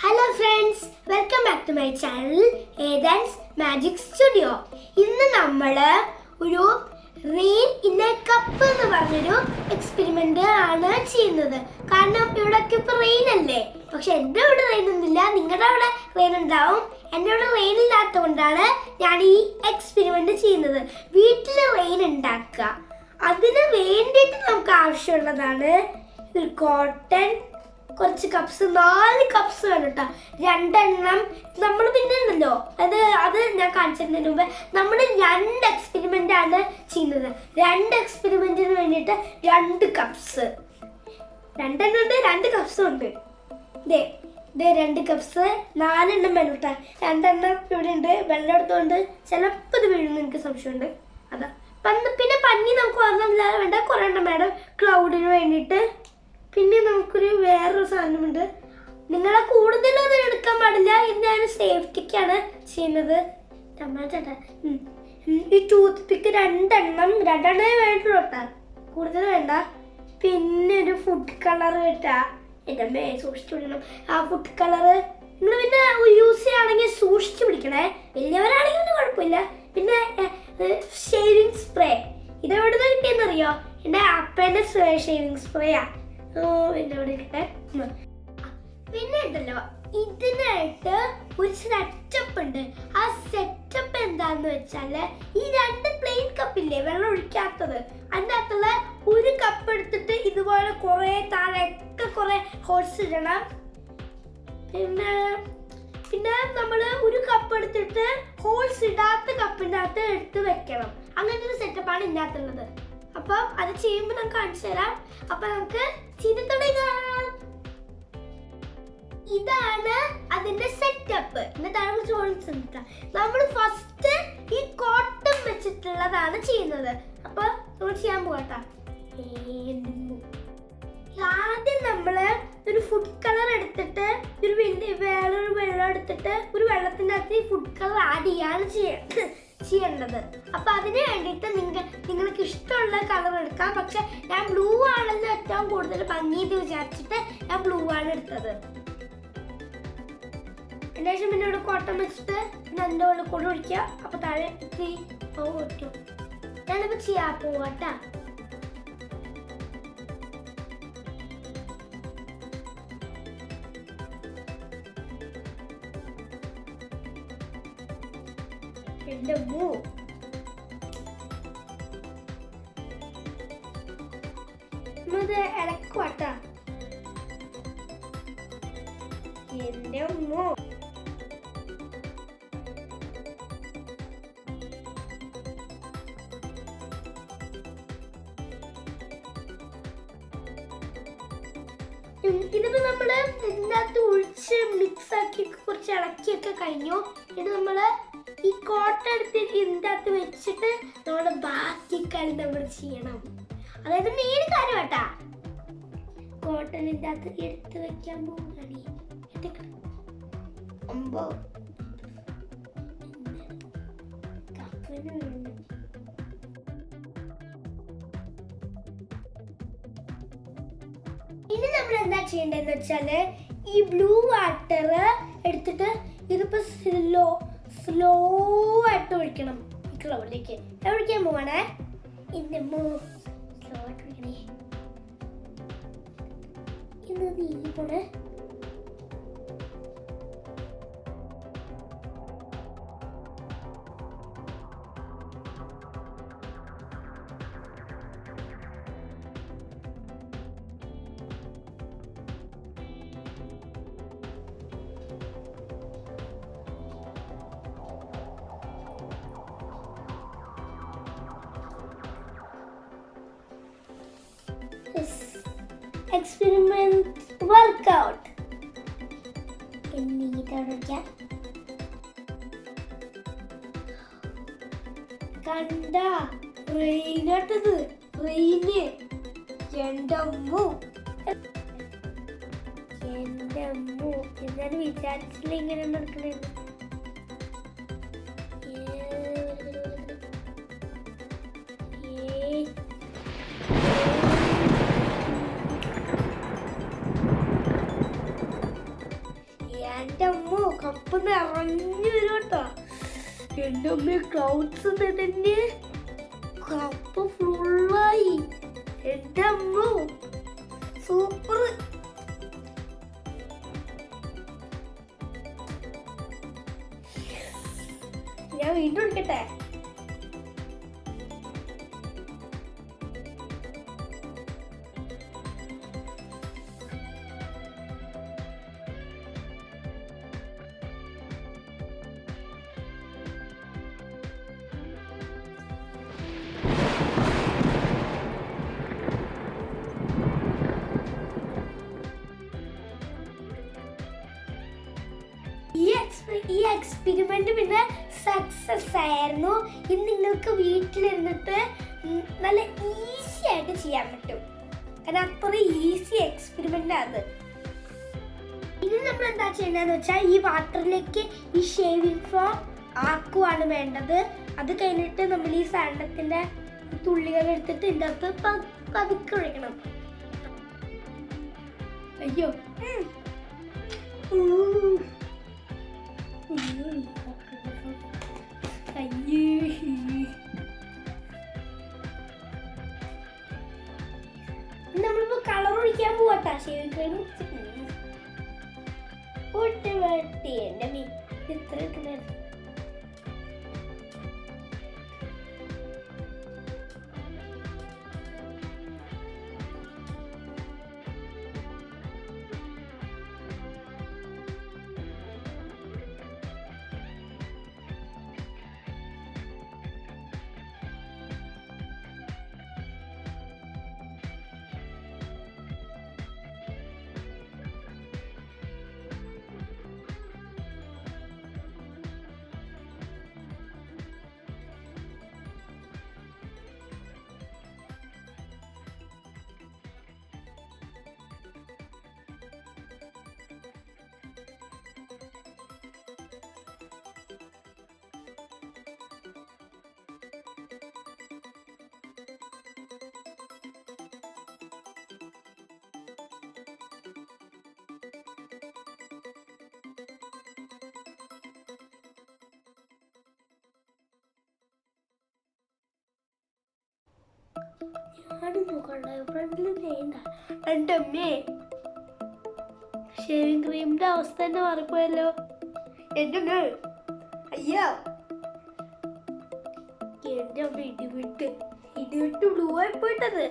Hello friends, welcome back to my channel Aidan's Magic Studio. ഇന്ന് നമ്മൾ ഒരു rain in A cup എന്ന് പറഞ്ഞൊരു എക്സ്പെരിമെന്റ് ആണ് ചെയ്യുന്നത്. കാരണം ഇവിടൊക്കെ ഇപ്പൊ റെയിൻ അല്ലേ, പക്ഷെ എൻ്റെ ഇവിടെ റെയിൻ ഒന്നുമില്ല, നിങ്ങളുടെ അവിടെ റെയിൻ ഉണ്ടാവും. എൻ്റെ ഇവിടെ റെയിൻ ഇല്ലാത്തതുകൊണ്ടാണ് ഞാൻ ഈ എക്സ്പെരിമെന്റ് ചെയ്യുന്നത്. വീട്ടിൽ റെയിൻ ഉണ്ടാക്കുക, അതിന് വേണ്ടിയിട്ട് നമുക്ക് ആവശ്യമുള്ളതാണ് ഒരു കോട്ടൺ, കുറച്ച് കപ്സ്, 4 കപ്സ് വേണം കേട്ടോ. 2 എണ്ണം നമ്മൾ പിന്നെ ഉണ്ടല്ലോ, അത് ഞാൻ കാണിച്ചതിന് മുമ്പ് നമ്മൾ 2 എക്സ്പെരിമെന്റ് ആണ് ചെയ്യുന്നത്. 2 എക്സ്പെരിമെന്റിന് വേണ്ടിയിട്ട് 2 കപ്സ്, 2 എണ്ണം ഉണ്ട്, 2 കപ്സും ഉണ്ട്. ഇതേ 2 കപ്സ്, 4 എണ്ണം വേണം കേട്ടോ. 2 എണ്ണം ഇവിടെ ഉണ്ട്, വെള്ളം എടുത്തുകൊണ്ട് ചിലപ്പോൾ ഇത് വീഴുന്നു, എനിക്ക് സംശയമുണ്ട്. അതാ പിന്നെ പഞ്ഞി നമുക്ക് ഓർമ്മയില്ലാതെ വേണ്ട, കുറേ എണ്ണം വേണം ക്ലൗഡിന് വേണ്ടിയിട്ട്. പിന്നെ നമുക്കൊരു വേറൊരു സാധനമുണ്ട്, നിങ്ങളെ കൂടുതലൊന്നും എടുക്കാൻ പാടില്ല, ഇത് ഞാൻ സേഫ്റ്റിക്കാണ് ചെയ്യുന്നത്. ചേട്ടാ ഈ ടൂത്ത് പിക്ക് 2 എണ്ണം വേണ്ടുള്ളൂ കേട്ടാ, കൂടുതൽ വേണ്ട. പിന്നെ ഒരു ഫുഡ് കളർ കേട്ടാ, എൻ്റെ സൂക്ഷിച്ചു പിടിക്കണം. ആ ഫുഡ് കളറ് നിങ്ങൾ പിന്നെ യൂസ് ചെയ്യുകയാണെങ്കിൽ സൂക്ഷിച്ചു പിടിക്കണേ, വലിയവരാണെങ്കിൽ ഒന്നും കുഴപ്പമില്ല. പിന്നെ ഷേവിങ് സ്പ്രേ, ഇതെവിടെ നിന്ന് കിട്ടിയെന്നറിയോ? എൻ്റെ അപ്പേൻ്റെ ഷേവിങ് സ്പ്രേയാ. പിന്നെ ഉണ്ടല്ലോ, ഇതിനായിട്ട് ഒരു സെറ്റപ്പ് ഉണ്ട്. ആ സെറ്റപ്പ് എന്താന്ന് വെച്ചാല് ഈ 2 പ്ലെയിൻ കപ്പില്ലേ, വെള്ളം ഒഴിക്കാത്തത്, അതിൻ്റെ അകത്തുള്ള ഒരു കപ്പ് എടുത്തിട്ട് ഇതുപോലെ കുറെ താഴെയൊക്കെ കുറെ ഹോൾസ് ഇടണം. പിന്നെ നമ്മൾ ഒരു കപ്പ് എടുത്തിട്ട് ഹോൾസ് ഇടാത്ത കപ്പിൻ്റെ അകത്ത് എടുത്ത് വെക്കണം. അങ്ങനത്തെ ഒരു സെറ്റപ്പാണ് ഇതിനകത്തുള്ളത്. അപ്പം അത് ചെയ്യുമ്പോൾ നമുക്ക് കാണിച്ചു തരാം. അപ്പൊ നമുക്ക് ചെയ്ത് തുടങ്ങാം. ഇതാണ് അതിന്റെ സെറ്റപ്പ്. നമ്മൾ ഫസ്റ്റ് ഈ കോട്ടൺ വെച്ചിട്ടുള്ളതാണ് ചെയ്യുന്നത്. അപ്പൊ നമ്മൾ ചെയ്യാൻ പോകട്ടാ. ആദ്യം നമ്മള് ഒരു ഫുഡ് കളർ എടുത്തിട്ട് വേറൊരു വെള്ളം എടുത്തിട്ട് ഒരു വെള്ളത്തിന്റെ അകത്ത് ഈ ഫുഡ് കളർ ആഡ് ചെയ്യേണ്ടത്. അപ്പൊ അതിന് വേണ്ടിയിട്ട് നിങ്ങൾക്ക് ഇഷ്ടമുള്ള കളർ എടുക്കാം. പക്ഷെ ഞാൻ ബ്ലൂ ആണല്ലോ ഏറ്റവും കൂടുതൽ ഭംഗിയത് വിചാരിച്ചിട്ട് ഞാൻ ബ്ലൂ ആണ് എടുത്തത്. അതിനുശേഷം പിന്നെ ഇവിടെ കോട്ടൺ വെച്ചിട്ട് പിന്നെ അതിൻ്റെ ഉള്ളിൽ കൂടെ ഒഴിക്കുക. അപ്പൊ താഴെ ഇത്തിരി പറ്റും. ഞാനിപ്പോ ചെയ്യാൻ പോവാട്ടാ. ഇത് ഇളക്കുവാട്ടാ. എന്റെ അമ്മോ, ഇതിപ്പോ നമ്മള് ഇതിനകത്ത് ഒഴിച്ച് മിക്സ് ആക്കി കുറച്ച് ഇളക്കിയൊക്കെ കഴിഞ്ഞു. ഇത് നമ്മള് ഈ കോട്ടൺ എടുത്തിട്ട് ഇതിൻ്റെ അകത്ത് വെച്ചിട്ട് നമ്മള് ബാക്കി കാര്യം നമ്മൾ ചെയ്യണം. അതായത് മെയിൻ കാര്യം കേട്ടാ, കോട്ടണിൻ്റെ അകത്ത് എടുത്ത് വെക്കാൻ പോകുകയാണ്. ഇനി നമ്മൾ എന്താ ചെയ്യേണ്ടതെന്ന് വെച്ചാല് ഈ ബ്ലൂ വാട്ടർ എടുത്തിട്ട് ഇതിപ്പോ സ്ലോ ആയിട്ട് ഒഴിക്കണം ഈ ക്ലൗഡിലേക്ക്. ഒഴിക്കാൻ പോവാണേ. ഇന്ന് സ്ലോ ആയിട്ട് ഒഴിക്കണേ. ഇന്ന് നീങ്ങി പോണേ. Experiment workout. കണ്ട റെയിനട്ടത്, റെയിന്. എൻ്റെ അമ്മോ, എന്നാലും വിചാരിച്ചില്ല ഇങ്ങനെ നടക്കണേന്ന്. എൻ്റെ അമ്മ കപ്പ് നിറഞ്ഞു വരും കേട്ടോ. എൻ്റെ അമ്മ ക്ലൗഡ്സ് തന്നെ കപ്പ് ഫുള്ളായി. എൻ്റെ അമ്മ സൂപ്പർ. ഞാൻ വീണ്ടും എടുക്കട്ടെ. ഈ എക്സ്പെരിമെന്റ് പിന്നെ സക്സസ് ആയിരുന്നു. ഇത് നിങ്ങൾക്ക് വീട്ടിലിരുന്നിട്ട് നല്ല ഈസി ആയിട്ട് ചെയ്യാൻ പറ്റും. കാരണം അത്ര ഈസി എക്സ്പെരിമെന്റ് അത്. ഇനി നമ്മൾ എന്താ ചെയ്യേണ്ടതെന്ന് വെച്ചാൽ ഈ വാട്ടറിലേക്ക് ഈ ഷേവിംഗ് ഫോം ആക്കുവാണ് വേണ്ടത്. അത് കഴിഞ്ഞിട്ട് നമ്മൾ ഈ സാധനത്തിന്റെ തുള്ളികൾ എടുത്തിട്ട് ഇതിൻ്റെ അകത്ത് പതുക്കെ ഒഴിക്കണം. അയ്യോ നമ്മളിപ്പോ കളർ ഒഴിക്കാൻ പോവാട്ടാ. ഷേവിംഗ് ക്രീം എന്റെ മീ ഇത്ര ഇട്ടുണ്ടായിരുന്നു. എൻ്റെ അമ്മേ ഷേവിംഗ് ക്രീമിന്റെ അവസ്ഥ തന്നെ മാറിപ്പോയല്ലോ. എൻ്റെ അമ്മ അയ്യോ എൻ്റെ അമ്മ ഇടിവിട്ട് ബ്ലൂ ആയി പോയിട്ടത്.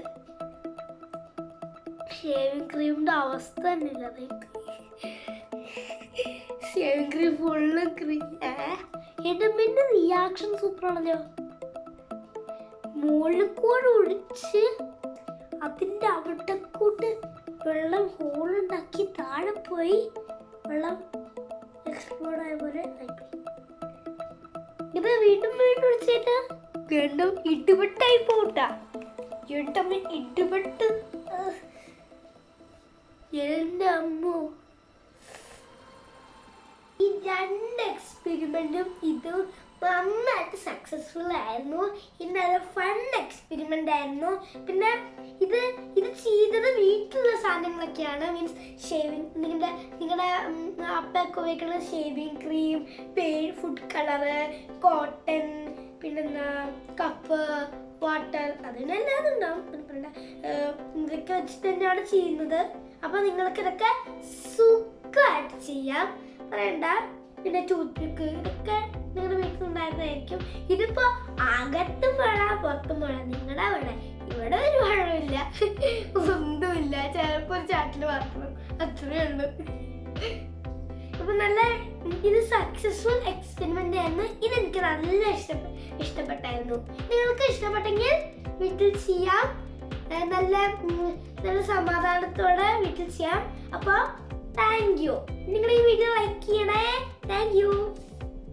ഷേവിംഗ് ക്രീമിന്റെ അവസ്ഥ തന്നെ ഇല്ലാതെ ഷേവിംഗ് ക്രീം ഫുള്ള് ക്രീം. എൻ്റെ അമ്മേന്റെ റിയാക്ഷൻ സൂപ്പറാണല്ലോ. മുകളിൽ ഒഴിച്ച് അതിൻ്റെ അവിടെ കൂട്ട് വെള്ളം ഹോളുണ്ടാക്കി താഴെ പോയി വെള്ളം എക്സ്പ്ലോഡ് ആയ പോലെ ആയിപ്പോയി. ഇത് വീണ്ടും വീണ്ടും ഒഴിച്ചിട്ട് വീണ്ടും ഇടിവെട്ടായി പോട്ടാ. വീണ്ടും ഇടിവെട്ട് എൻ്റെ അമ്മോ. ഈ രണ്ട് എക്സ്പെരിമെന്റും ഇത് നന്നായിട്ട് സക്സസ്ഫുൾ ആയിരുന്നു. ഇത് നല്ല ഫൺ എക്സ്പെരിമെന്റ് ആയിരുന്നു. പിന്നെ ഇത് ചെയ്തത് വീട്ടിലുള്ള സാധനങ്ങളൊക്കെയാണ്. മീൻസ് ഷേവിങ് നിങ്ങളുടെ അപ്പൊക്കെ ഉപയോഗിക്കുന്ന shaving cream, food colour, cotton, പിന്നെന്താ കപ്പ്, വാട്ടർ, അതിനെല്ലാം ഉണ്ടാവും. ഇതൊക്കെ വെച്ചിട്ട് തന്നെയാണ് ചെയ്യുന്നത്. അപ്പൊ നിങ്ങൾക്ക് ഇതൊക്കെ സുഖമായിട്ട് ചെയ്യാം. പറയണ്ട. പിന്നെ ടൂത്ത് പിക്ക് ഇതൊക്കെ നിങ്ങളുടെ വീട്ടിലുണ്ടായിരുന്നതായിരിക്കും. ഇതിപ്പോ അകത്തും വേണ പുറത്തും വേണ നിങ്ങളുടെ അവിടെ. ഇവിടെ ഒരു വെള്ളമില്ല, ഒന്നുമില്ല. ചിലപ്പോ ഒരു ചാട്ടില് മാത്രം, അത്രേ ഉള്ളൂ. അപ്പൊ നല്ല ഇത് സക്സസ്ഫുൾ എക്സ്പെരിമെന്റ് ആയിരുന്നു. ഇതെനിക്ക് നല്ല ഇഷ്ടപ്പെട്ടായിരുന്നു. നിങ്ങൾക്ക് ഇഷ്ടപ്പെട്ടെങ്കിൽ വീട്ടിൽ ചെയ്യാം. നല്ല സമാധാനത്തോടെ വീട്ടിൽ ചെയ്യാം. അപ്പൊ താങ്ക് യു. നിങ്ങൾ ഈ വീഡിയോ ലൈക്ക് ചെയ്യണേ. Thank you.